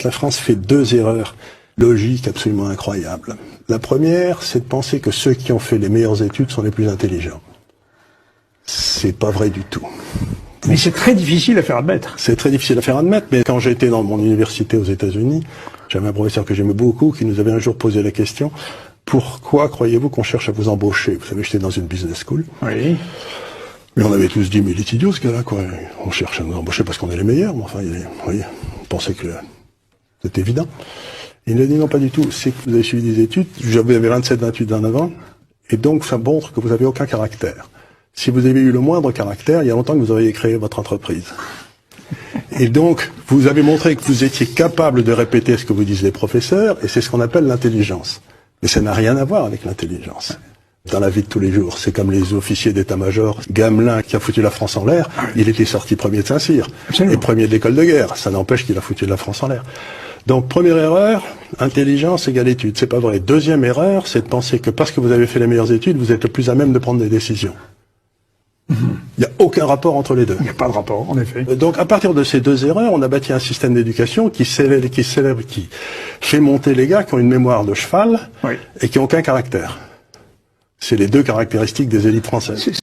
La France fait deux erreurs logiques absolument incroyables. La première, c'est de penser que ceux qui ont fait les meilleures études sont les plus intelligents. C'est pas vrai du tout. Mais c'est très difficile à faire admettre. C'est très difficile à faire admettre, mais quand j'étais dans mon université aux États-Unis, j'avais un professeur que j'aimais beaucoup qui nous avait un jour posé la question « Pourquoi croyez-vous qu'on cherche à vous embaucher ?» Vous savez, j'étais dans une business school. Oui. Mais on avait tous dit « Mais il est idiot ce gars-là, quoi. On cherche à nous embaucher parce qu'on est les meilleurs. » Mais enfin, oui, on pensait que c'était évident. Il nous a dit « Non, pas du tout. C'est que vous avez suivi des études. J'avais 27-28 ans avant. Et donc, ça montre que vous n'avez aucun caractère. Si vous avez eu le moindre caractère, il y a longtemps que vous auriez créé votre entreprise. Et donc, vous avez montré que vous étiez capable de répéter ce que vous disent les professeurs, et c'est ce qu'on appelle l'intelligence. Mais ça n'a rien à voir avec l'intelligence. Dans la vie de tous les jours, c'est comme les officiers d'état-major. Gamelin, qui a foutu la France en l'air, il était sorti premier de Saint-Cyr, et premier de l'école de guerre. Ça n'empêche qu'il a foutu la France en l'air. Donc, première erreur, intelligence égale études. C'est pas vrai. Deuxième erreur, c'est de penser que parce que vous avez fait les meilleures études, vous êtes le plus à même de prendre des décisions. Il n'y a aucun rapport entre les deux. Il n'y a pas de rapport, en effet. Donc, à partir de ces deux erreurs, on a bâti un système d'éducation qui fait monter les gars qui ont une mémoire de cheval et qui n'ont aucun caractère. C'est les deux caractéristiques des élites françaises.